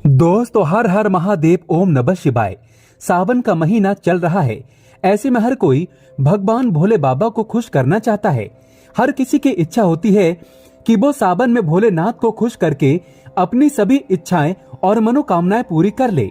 दोस्तों हर हर महादेव ओम नमः शिवाय। सावन का महीना चल रहा है। ऐसे में हर कोई भगवान भोले बाबा को खुश करना चाहता है। हर किसी की इच्छा होती है कि वो सावन में भोलेनाथ को खुश करके अपनी सभी इच्छाएं और मनोकामनाएं पूरी कर ले।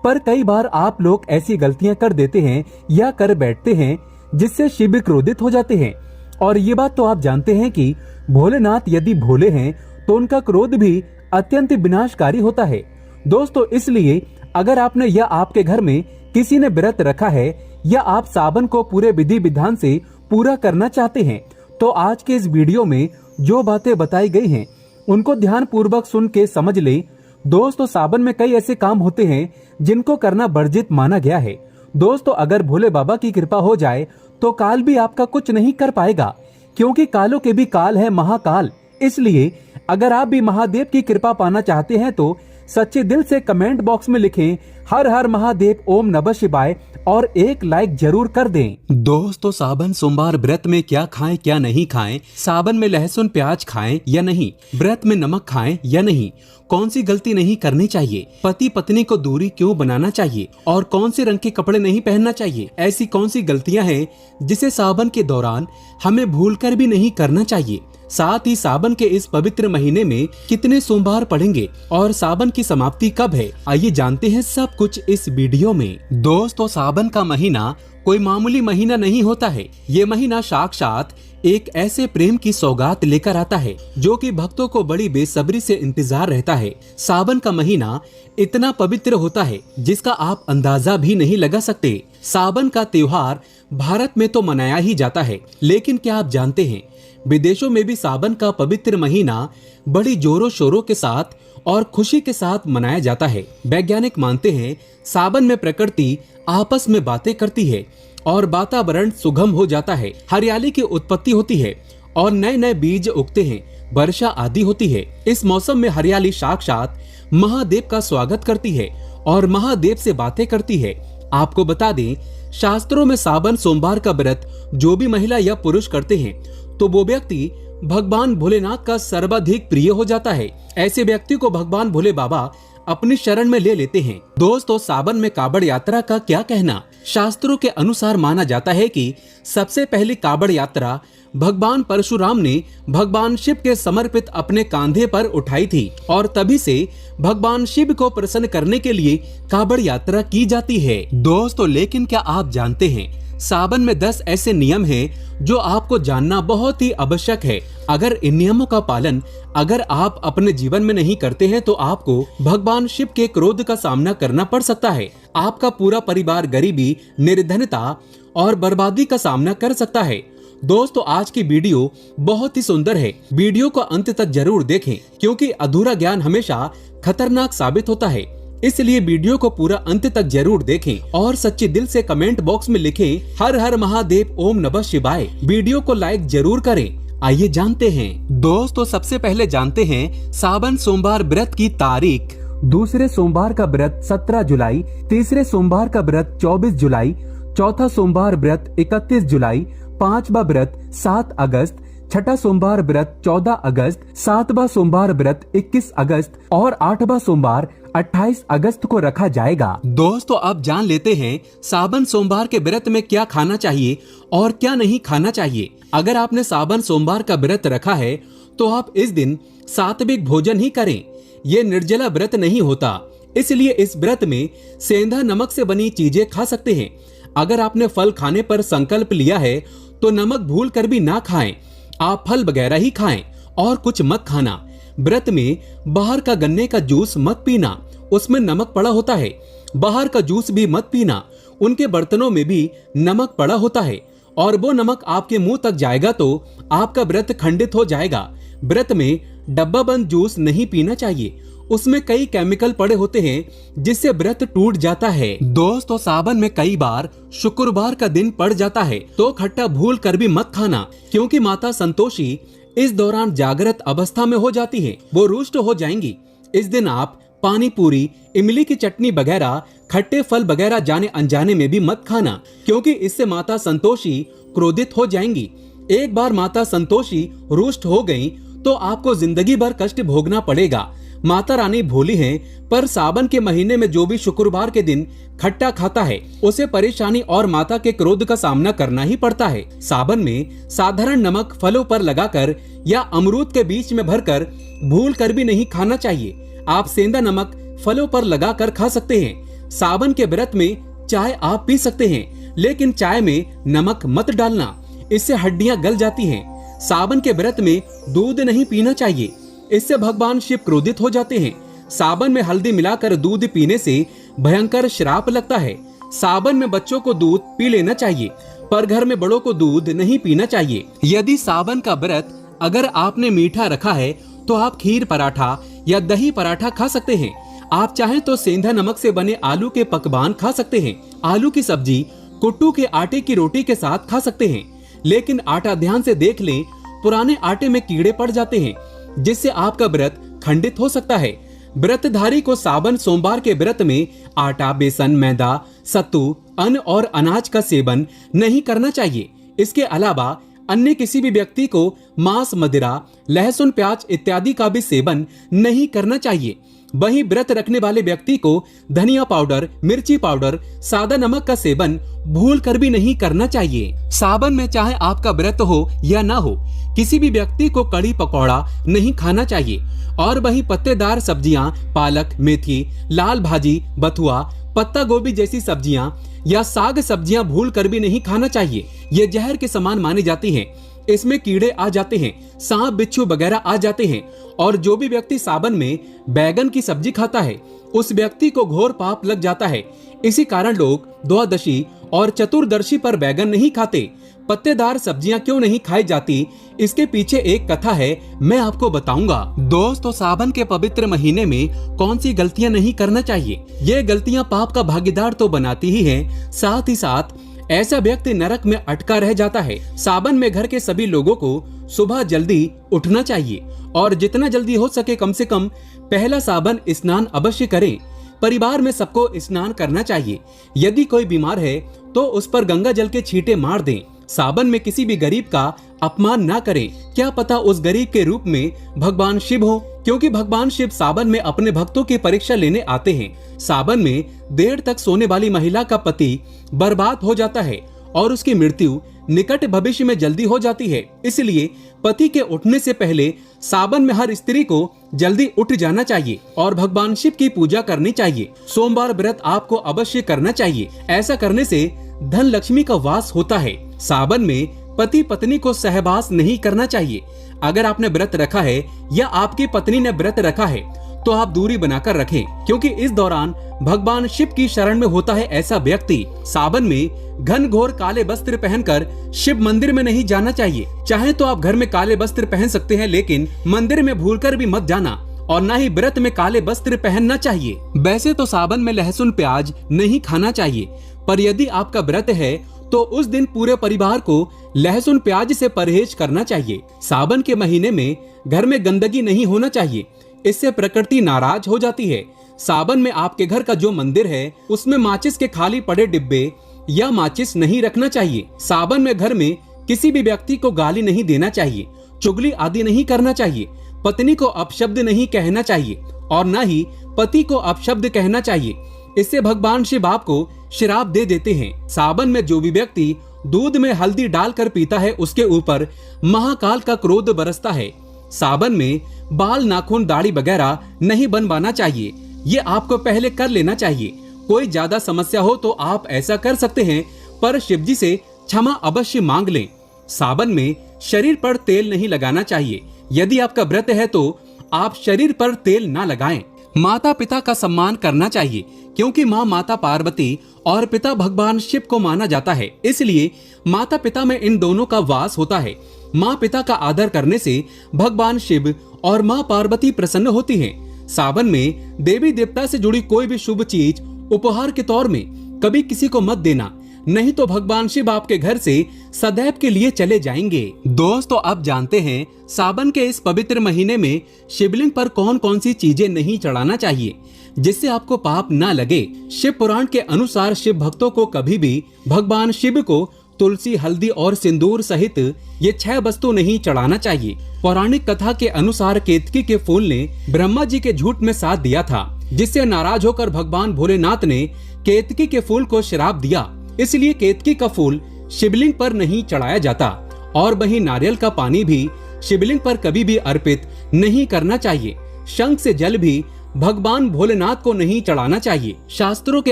पर कई बार आप लोग ऐसी गलतियां कर देते हैं या कर बैठते हैं जिससे शिव क्रोधित हो जाते हैं। और ये बात तो आप जानते हैं कि भोलेनाथ यदि भोले हैं तो उनका क्रोध भी अत्यंत विनाशकारी होता है। दोस्तों इसलिए अगर आपने या आपके घर में किसी ने व्रत रखा है या आप सावन को पूरे विधि विधान से पूरा करना चाहते हैं तो आज के इस वीडियो में जो बातें बताई गई हैं उनको ध्यान पूर्वक सुन के समझ ले। दोस्तों सावन में कई ऐसे काम होते हैं जिनको करना वर्जित माना गया है। दोस्तों अगर भोले बाबा की कृपा हो जाए तो काल भी आपका कुछ नहीं कर पाएगा, क्योंकि कालों के भी काल है महाकाल। इसलिए अगर आप भी महादेव की कृपा पाना चाहते हैं तो सच्चे दिल से कमेंट बॉक्स में लिखें हर हर महादेव ओम नमः शिवाय और एक लाइक जरूर कर दें। दोस्तों सावन सोमवार व्रत में क्या खाएं क्या नहीं खाएं, सावन में लहसुन प्याज खाएं या नहीं, व्रत में नमक खाएं या नहीं, कौन सी गलती नहीं करनी चाहिए, पति पत्नी को दूरी क्यों बनाना चाहिए और कौन से रंग के कपड़े नहीं पहनना चाहिए, ऐसी कौन सी गलतियां हैं जिसे सावन के दौरान हमें भूलकर भी नहीं करना चाहिए। साथ ही सावन के इस पवित्र महीने में कितने सोमवार पड़ेंगे और सावन की समाप्ति कब है, आइए जानते हैं सब कुछ इस वीडियो में। दोस्तों सावन का महीना कोई मामूली महीना नहीं होता है। ये महीना साक्षात एक ऐसे प्रेम की सौगात लेकर आता है जो कि भक्तों को बड़ी बेसब्री से इंतजार रहता है। सावन का महीना इतना पवित्र होता है जिसका आप अंदाजा भी नहीं लगा सकते। सावन का त्योहार भारत में तो मनाया ही जाता है, लेकिन क्या आप जानते हैं विदेशों में भी सावन का पवित्र महीना बड़ी जोरों शोरों के साथ और खुशी के साथ मनाया जाता है। वैज्ञानिक मानते हैं सावन में प्रकृति आपस में बातें करती है और वातावरण सुगम हो जाता है, हरियाली की उत्पत्ति होती है और नए नए बीज उगते हैं, वर्षा आदि होती है। इस मौसम में हरियाली साक्षात महादेव का स्वागत करती है और महादेव से बातें करती है। आपको बता दें शास्त्रों में सावन सोमवार का व्रत जो भी महिला या पुरुष करते हैं तो वो व्यक्ति भगवान भोलेनाथ का सर्वाधिक प्रिय हो जाता है। ऐसे व्यक्ति को भगवान भोले बाबा अपनी शरण में ले लेते हैं। दोस्तों सावन में कावड़ यात्रा का क्या कहना। शास्त्रों के अनुसार माना जाता है कि सबसे पहली कावड़ यात्रा भगवान परशुराम ने भगवान शिव के समर्पित अपने कांधे पर उठाई थी और तभी से भगवान शिव को प्रसन्न करने के लिए कावड़ यात्रा की जाती है। दोस्तों लेकिन क्या आप जानते हैं सावन में 10 ऐसे नियम हैं जो आपको जानना बहुत ही आवश्यक है। अगर इन नियमों का पालन अगर आप अपने जीवन में नहीं करते हैं तो आपको भगवान शिव के क्रोध का सामना करना पड़ सकता है। आपका पूरा परिवार गरीबी, निर्धनता और बर्बादी का सामना कर सकता है। दोस्तों आज की वीडियो बहुत ही सुंदर है, वीडियो को अंत तक जरूर देखें क्योंकि अधूरा ज्ञान हमेशा खतरनाक साबित होता है। इसलिए वीडियो को पूरा अंत तक जरूर देखें और सच्चे दिल से कमेंट बॉक्स में लिखें हर हर महादेव ओम नमः शिवाय। वीडियो को लाइक जरूर करें। आइए जानते हैं। दोस्तों सबसे पहले जानते हैं सावन सोमवार व्रत की तारीख। दूसरे सोमवार का व्रत 17 जुलाई, तीसरे सोमवार का व्रत 24 जुलाई, चौथा सोमवार व्रत 31 जुलाई, पांचवा व्रत 7 अगस्त, छठा सोमवार व्रत 14 अगस्त, सातवां सोमवार व्रत 21 अगस्त और आठवां सोमवार 28 अगस्त को रखा जाएगा। दोस्तों अब जान लेते हैं सावन सोमवार के व्रत में क्या खाना चाहिए और क्या नहीं खाना चाहिए। अगर आपने सावन सोमवार का व्रत रखा है तो आप इस दिन सात्विक भोजन ही करें। ये निर्जला व्रत नहीं होता, इसलिए इस व्रत में सेंधा नमक से बनी चीजें खा सकते हैं। अगर आपने फल खाने पर संकल्प लिया है तो नमक भूल कर भी ना खाएं। आप फल वगैरह ही खाएं और कुछ मत खाना। व्रत में बाहर का गन्ने का जूस मत पीना, उसमें नमक पड़ा होता है। बाहर का जूस भी मत पीना, उनके बर्तनों में भी नमक पड़ा होता है और वो नमक आपके मुंह तक जाएगा तो आपका व्रत खंडित हो जाएगा। व्रत में डब्बा बंद जूस नहीं पीना चाहिए, उसमें कई केमिकल पड़े होते हैं जिससे व्रत टूट जाता है। दोस्तों सावन में कई बार शुक्रवार का दिन पड़ जाता है तो खट्टा भूल कर भी मत खाना, क्योंकि माता संतोषी इस दौरान जागृत अवस्था में हो जाती है, वो रुष्ट हो जाएंगी। इस दिन आप पानी पूरी, इमली की चटनी वगैरह, खट्टे फल वगैरह जाने अनजाने में भी मत खाना, क्योंकि इससे माता संतोषी क्रोधित हो जाएंगी। एक बार माता संतोषी रुष्ट हो गयी तो आपको जिंदगी भर कष्ट भोगना पड़ेगा। माता रानी भोली हैं, पर सावन के महीने में जो भी शुक्रवार के दिन खट्टा खाता है उसे परेशानी और माता के क्रोध का सामना करना ही पड़ता है। सावन में साधारण नमक फलों पर लगाकर या अमरूद के बीच में भरकर भूल कर भी नहीं खाना चाहिए। आप सेंधा नमक फलों पर लगाकर खा सकते हैं। सावन के व्रत में चाय आप पी सकते हैं, लेकिन चाय में नमक मत डालना, इससे हड्डियां गल जाती हैं। सावन के व्रत में दूध नहीं पीना चाहिए, इससे भगवान शिव क्रोधित हो जाते हैं। सावन में हल्दी मिलाकर दूध पीने से भयंकर श्राप लगता है। सावन में बच्चों को दूध पी लेना चाहिए, पर घर में बड़ों को दूध नहीं पीना चाहिए। यदि सावन का व्रत अगर आपने मीठा रखा है तो आप खीर पराठा या दही पराठा खा सकते हैं। आप चाहें तो सेंधा नमक से बने आलू के पकवान खा सकते हैं। आलू की सब्जी कुट्टू के आटे की रोटी के साथ खा सकते हैं, लेकिन आटा ध्यान से देख लें, पुराने आटे में कीड़े पड़ जाते हैं, जिससे आपका व्रत खंडित हो सकता है। व्रतधारी को सावन सोमवार के व्रत में आटा, बेसन, मैदा, सत्तू, अन्न और अनाज का सेवन नहीं करना चाहिए। इसके अलावा अन्य किसी भी व्यक्ति को मांस, मदिरा, लहसुन, प्याज इत्यादि का भी सेवन नहीं करना चाहिए। वहीं व्रत रखने वाले व्यक्ति को धनिया पाउडर, मिर्ची पाउडर, सादा नमक का सेवन भूल कर भी नहीं करना चाहिए। सावन में चाहे आपका व्रत हो या ना हो, किसी भी व्यक्ति को कड़ी पकौड़ा नहीं खाना चाहिए। और वहीं पत्तेदार सब्जियां, पालक, मेथी, लाल भाजी, बथुआ, पत्ता गोभी जैसी सब्जियां या साग सब्जियां भूल कर भी नहीं खाना चाहिए। ये जहर के समान मानी जाती हैं। इसमें कीड़े आ जाते हैं, सांप, बिच्छू वगैरह आ जाते हैं। और जो भी व्यक्ति सावन में बैगन की सब्जी खाता है उस व्यक्ति को घोर पाप लग जाता है। इसी कारण लोग द्वादशी और चतुर्दशी पर बैगन नहीं खाते। पत्तेदार सब्जियां क्यों नहीं खाई जाती, इसके पीछे एक कथा है, मैं आपको बताऊंगा। दोस्तों, सावन के पवित्र महीने में कौन सी गलतियां नहीं करना चाहिए? ये गलतियां पाप का भागीदार तो बनाती ही हैं, साथ ही साथ ऐसा व्यक्ति नरक में अटका रह जाता है। सावन में घर के सभी लोगों को सुबह जल्दी उठना चाहिए और जितना जल्दी हो सके कम से कम पहला सावन स्नान अवश्य करें। परिवार में सबको स्नान करना चाहिए। यदि कोई बीमार है तो उस पर गंगा जल के छींटे मार दें। सावन में किसी भी गरीब का अपमान ना करें। क्या पता उस गरीब के रूप में भगवान शिव हो, क्योंकि भगवान शिव सावन में अपने भक्तों की परीक्षा लेने आते हैं। सावन में देर तक सोने वाली महिला का पति बर्बाद हो जाता है और उसकी मृत्यु निकट भविष्य में जल्दी हो जाती है। इसलिए पति के उठने से पहले सावन में हर स्त्री को जल्दी उठ जाना चाहिए और भगवान शिव की पूजा करनी चाहिए। सोमवार व्रत आपको अवश्य करना चाहिए। ऐसा करने से धन लक्ष्मी का वास होता है। सावन में पति पत्नी को सहवास नहीं करना चाहिए। अगर आपने व्रत रखा है या आपकी पत्नी ने व्रत रखा है तो आप दूरी बनाकर रखें, क्योंकि इस दौरान भगवान शिव की शरण में होता है ऐसा व्यक्ति। सावन में घनघोर काले वस्त्र पहनकर शिव मंदिर में नहीं जाना चाहिए। चाहे तो आप घर में काले वस्त्र पहन सकते हैं, लेकिन मंदिर में भूलकर भी मत जाना और न ही व्रत में काले वस्त्र पहनना चाहिए। वैसे तो सावन में लहसुन, प्याज नहीं खाना चाहिए, पर यदि आपका व्रत है तो उस दिन पूरे परिवार को लहसुन, प्याज से परहेज करना चाहिए। सावन के महीने में घर में गंदगी नहीं होना चाहिए, इससे प्रकृति नाराज हो जाती है। सावन में आपके घर का जो मंदिर है उसमें माचिस के खाली पड़े डिब्बे या माचिस नहीं रखना चाहिए। सावन में घर में किसी भी व्यक्ति को गाली नहीं देना चाहिए, चुगली आदि नहीं करना चाहिए। पत्नी को अपशब्द नहीं कहना चाहिए और न ही पति को अपशब्द कहना चाहिए, इससे भगवान शिव आपको श्राप दे देते हैं। सावन में जो भी व्यक्ति दूध में हल्दी डालकर पीता है उसके ऊपर महाकाल का क्रोध बरसता है। सावन में बाल, नाखून, दाढ़ी वगैरह नहीं बनवाना चाहिए, ये आपको पहले कर लेना चाहिए। कोई ज्यादा समस्या हो तो आप ऐसा कर सकते हैं, पर शिव जी से क्षमा अवश्य मांग लें। सावन में शरीर पर तेल नहीं लगाना चाहिए। यदि आपका व्रत है तो आप शरीर पर तेल ना लगाएं। माता पिता का सम्मान करना चाहिए, क्योंकि माँ माता पार्वती और पिता भगवान शिव को माना जाता है, इसलिए माता पिता में इन दोनों का वास होता है। माँ पिता का आदर करने से भगवान शिव और माँ पार्वती प्रसन्न होती हैं। सावन में देवी देवता से जुड़ी कोई भी शुभ चीज उपहार के तौर में कभी किसी को मत देना, नहीं तो भगवान शिव आपके घर से सदैव के लिए चले जाएंगे। दोस्तों, अब जानते हैं सावन के इस पवित्र महीने में शिवलिंग पर कौन कौन सी चीजें नहीं चढ़ाना चाहिए जिससे आपको पाप ना लगे। शिव पुराण के अनुसार शिव भक्तों को कभी भी भगवान शिव को तुलसी, हल्दी और सिंदूर सहित ये 6 वस्तु नहीं चढ़ाना चाहिए। पौराणिक कथा के अनुसार केतकी के फूल ने ब्रह्मा जी के झूठ में साथ दिया था, जिससे नाराज होकर भगवान भोलेनाथ ने केतकी के फूल को श्राप दिया। इसलिए केतकी का फूल शिवलिंग पर नहीं चढ़ाया जाता और वहीं नारियल का पानी भी शिवलिंग पर कभी भी अर्पित नहीं करना चाहिए। शंख से जल भी भगवान भोलेनाथ को नहीं चढ़ाना चाहिए। शास्त्रों के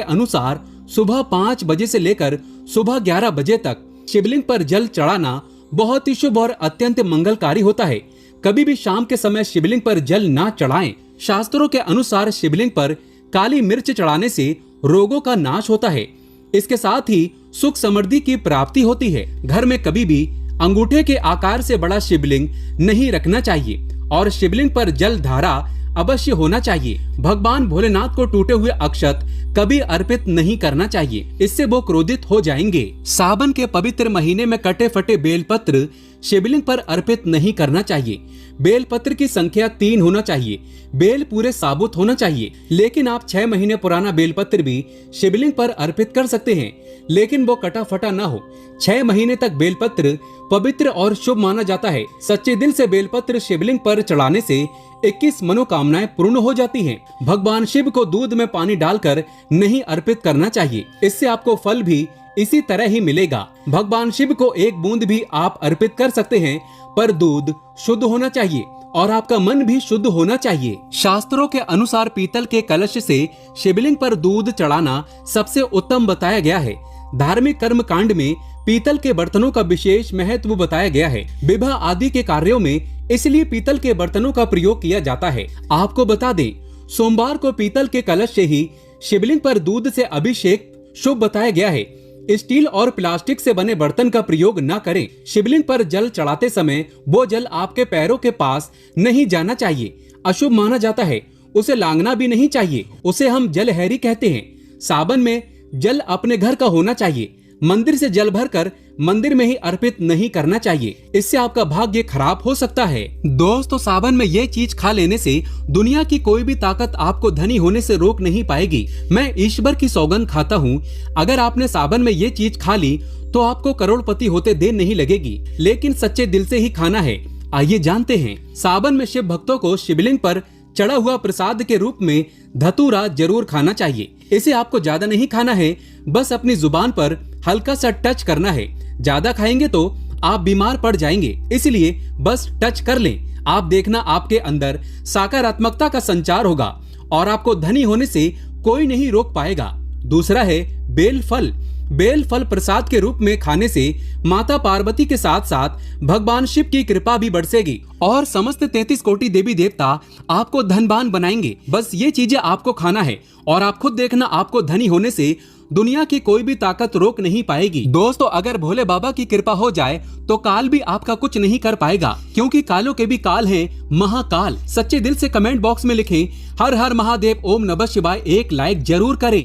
अनुसार सुबह 5 बजे से लेकर सुबह 11 बजे तक शिवलिंग पर जल चढ़ाना बहुत ही शुभ और अत्यंत मंगलकारी होता है। कभी भी शाम के समय शिवलिंग पर जल ना चढ़ाएं। शास्त्रों के अनुसार शिवलिंग पर काली मिर्च चढ़ाने से रोगों का नाश होता है। इसके साथ ही सुख समृद्धि की प्राप्ति होती है। घर में कभी भी अंगूठे के आकार से बड़ा शिवलिंग नहीं रखना चाहिए और शिवलिंग पर जल धारा अवश्य होना चाहिए। भगवान भोलेनाथ को टूटे हुए अक्षत कभी अर्पित नहीं करना चाहिए, इससे वो क्रोधित हो जाएंगे। सावन के पवित्र महीने में कटे फटे बेलपत्र शिवलिंग पर अर्पित नहीं करना चाहिए। बेलपत्र की संख्या 3 होना चाहिए। बेल पूरे साबुत होना चाहिए, लेकिन आप 6 महीने पुराना बेलपत्र भी शिवलिंग पर अर्पित कर सकते हैं, लेकिन वो कटा फटा ना हो। 6 महीने तक बेलपत्र पवित्र और शुभ माना जाता है। सच्चे दिल से बेलपत्र शिवलिंग पर चढ़ाने से 21 मनोकामनाएं पूर्ण हो जाती हैं। भगवान शिव को दूध में पानी डालकर नहीं अर्पित करना चाहिए, इससे आपको फल भी इसी तरह ही मिलेगा। भगवान शिव को एक बूंद भी आप अर्पित कर सकते हैं, पर दूध शुद्ध होना चाहिए और आपका मन भी शुद्ध होना चाहिए। शास्त्रों के अनुसार पीतल के कलश से शिवलिंग पर दूध चढ़ाना सबसे उत्तम बताया गया है। धार्मिक कर्म कांड में पीतल के बर्तनों का विशेष महत्व बताया गया है। विवाह आदि के कार्यों में इसलिए पीतल के बर्तनों का प्रयोग किया जाता है। आपको बता दें, सोमवार को पीतल के कलश से ही शिवलिंग पर दूध से अभिषेक शुभ बताया गया है। स्टील और प्लास्टिक से बने बर्तन का प्रयोग न करें। शिवलिंग पर जल चढ़ाते समय वो जल आपके पैरों के पास नहीं जाना चाहिए, अशुभ माना जाता है। उसे लांघना भी नहीं चाहिए, उसे हम जलहैरी कहते हैं। सावन में जल अपने घर का होना चाहिए। मंदिर से जल भरकर मंदिर में ही अर्पित नहीं करना चाहिए, इससे आपका भाग्य खराब हो सकता है। दोस्तों, सावन में ये चीज खा लेने से दुनिया की कोई भी ताकत आपको धनी होने से रोक नहीं पाएगी। मैं ईश्वर की सौगंध खाता हूँ, अगर आपने सावन में ये चीज खा ली तो आपको करोड़पति होते देर नहीं लगेगी, लेकिन सच्चे दिल से ही खाना है। आइए जानते हैं। सावन में शिव भक्तों को शिवलिंग पर चढ़ा हुआ प्रसाद के रूप में धतूरा जरूर खाना चाहिए। इसे आपको ज्यादा नहीं खाना है, बस अपनी जुबान पर हल्का सा टच करना है। ज्यादा खाएंगे तो आप बीमार पड़ जाएंगे, इसलिए बस टच कर लें। आप देखना आपके अंदर सकारात्मकता का संचार होगा और आपको धनी होने से कोई नहीं रोक पाएगा। दूसरा है बेल फल। बेल फल प्रसाद के रूप में खाने से माता पार्वती के साथ साथ भगवान शिव की कृपा भी बरसेगी और समस्त 33 कोटि देवी देवता आपको धनवान बनाएंगे। बस ये चीजें आपको खाना है और आप खुद देखना, आपको धनी होने से दुनिया की कोई भी ताकत रोक नहीं पाएगी। दोस्तों, अगर भोले बाबा की कृपा हो जाए तो काल भी आपका कुछ नहीं कर पाएगा, क्योंकि कालों के भी काल हैं महाकाल। सच्चे दिल से कमेंट बॉक्स में लिखें हर हर महादेव, ओम नमः शिवाय, एक लाइक जरूर करें।